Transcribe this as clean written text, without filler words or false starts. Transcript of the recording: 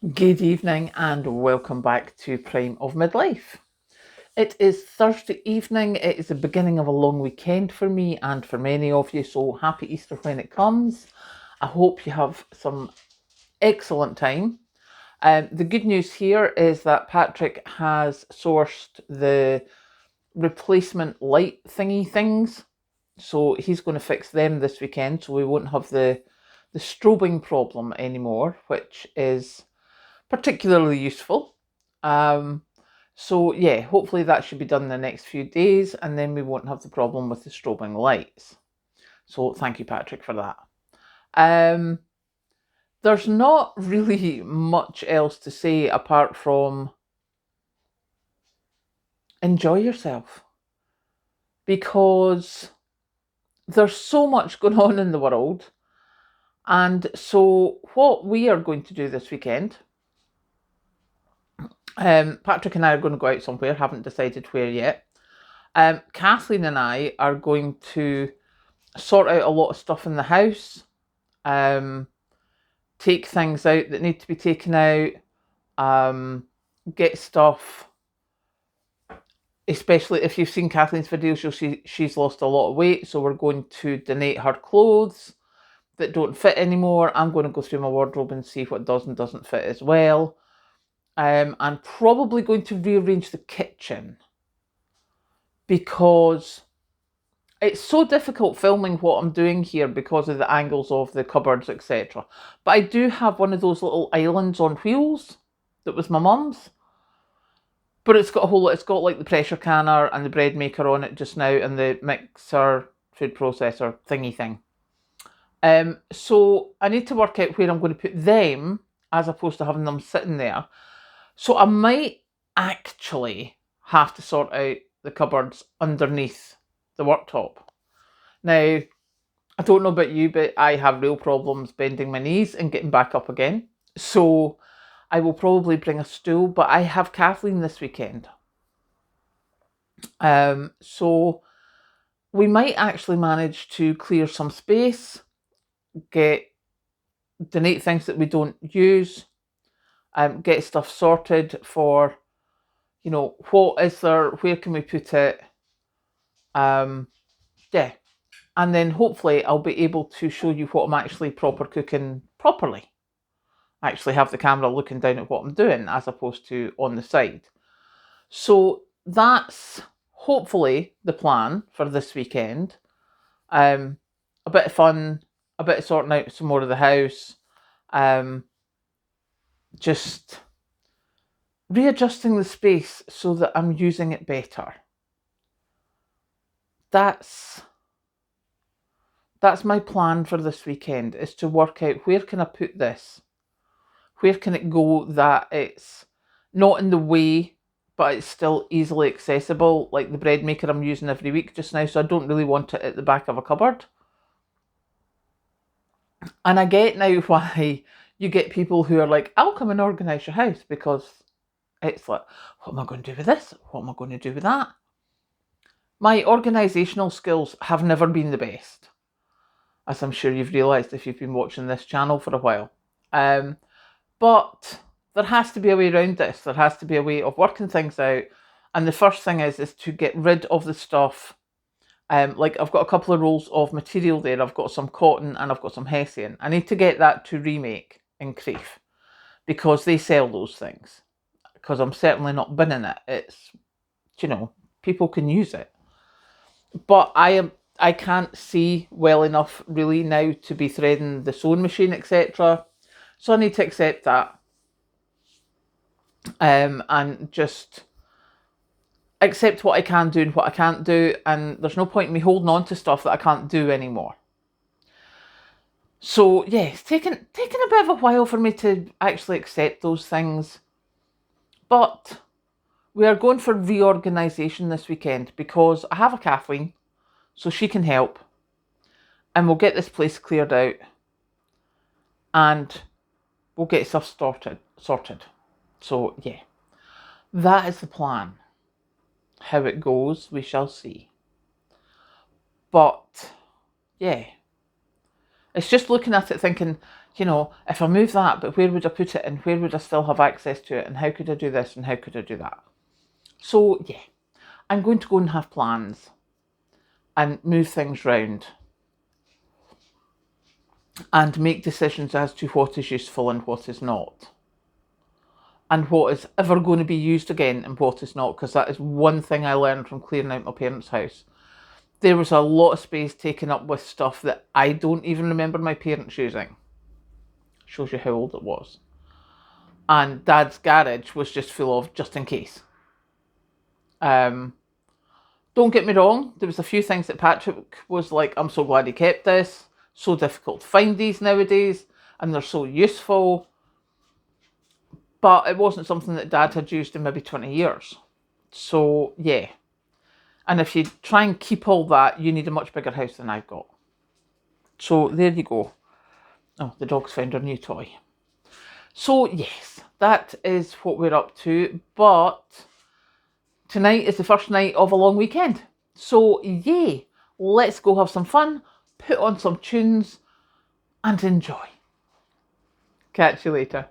Good evening and welcome back to Prime of Midlife. It is Thursday evening. It is the beginning of a long weekend for me and for many of you, so happy Easter when it comes. I hope you have some excellent time. The good news here is that Patrick has sourced the replacement light thingy things, so he's going to fix them this weekend, so we won't have the strobing problem anymore, which is particularly useful. So yeah, hopefully that should be done in the next few days, and then we won't have the problem with the strobing lights. So thank you, Patrick, for that. Um, there's not really much else to say apart from enjoy yourself, because there's so much going on in the world. And so what we are going to do this weekend, Patrick and I are going to go out somewhere, haven't decided where yet. Kathleen and I are going to sort out a lot of stuff in the house, take things out that need to be taken out, get stuff, especially if you've seen Kathleen's videos, you'll see she's lost a lot of weight, so we're going to donate her clothes that don't fit anymore. I'm going to go through my wardrobe and see what does and doesn't fit as well. I'm probably going to rearrange the kitchen because it's so difficult filming what I'm doing here because of the angles of the cupboards, etc. But I do have one of those little islands on wheels that was my mum's. But it's got like the pressure canner and the bread maker on it just now and the mixer, food processor thingy thing. So I need to work out where I'm going to put them as opposed to having them sitting there. So I might actually have to sort out the cupboards underneath the worktop. Now, I don't know about you, but I have real problems bending my knees and getting back up again. So I will probably bring a stool, but I have Kathleen this weekend. So we might actually manage to clear some space, donate things that we don't use, get stuff sorted for, what is there, where can we put it? Yeah. And then hopefully I'll be able to show you what I'm actually cooking properly. Actually have the camera looking down at what I'm doing as opposed to on the side. So that's hopefully the plan for this weekend. A bit of fun, a bit of sorting out some more of the house, just readjusting the space so that I'm using it better. That's my plan for this weekend, is to work out where can I put this? Where can it go that it's not in the way, but it's still easily accessible, like the bread maker I'm using every week just now, so I don't really want it at the back of a cupboard. And I get now why you get people who are like, I'll come and organise your house, because it's like, what am I going to do with this? What am I going to do with that? My organisational skills have never been the best, as I'm sure you've realised if you've been watching this channel for a while. But there has to be a way around this. There has to be a way of working things out. And the first thing is to get rid of the stuff. Like I've got a couple of rolls of material there. I've got some cotton and I've got some hessian. I need to get that to remake in Crieff because they sell those things. Because I'm certainly not binning it. It's, people can use it. But I can't see well enough really now to be threading the sewing machine, etc. So I need to accept that. And just accept what I can do and what I can't do, and there's no point in me holding on to stuff that I can't do anymore. So yeah, it's taken a bit of a while for me to actually accept those things, but we are going for reorganisation this weekend because I have a Kathleen, so she can help, and we'll get this place cleared out, and we'll get stuff sorted. So yeah, that is the plan. How it goes, we shall see. But yeah, It's just looking at it thinking, you know, if I move that, but where would I put it and where would I still have access to it and how could I do this and how could I do that? So yeah, I'm going to go and have plans and move things round and make decisions as to what is useful and what is not. And what is ever going to be used again and what is not, because that is one thing I learned from clearing out my parents' house. There was a lot of space taken up with stuff that I don't even remember my parents using. Shows you how old it was. And Dad's garage was just full of just in case. Don't get me wrong, there was a few things that Patrick was like, I'm so glad he kept this. So difficult to find these nowadays, and they're so useful. But it wasn't something that Dad had used in maybe 20 years. So yeah. And if you try and keep all that, you need a much bigger house than I've got. So there you go. Oh, the dog's found her new toy. So yes, that is what we're up to. But tonight is the first night of a long weekend. So yay, let's go have some fun, put on some tunes and enjoy. Catch you later.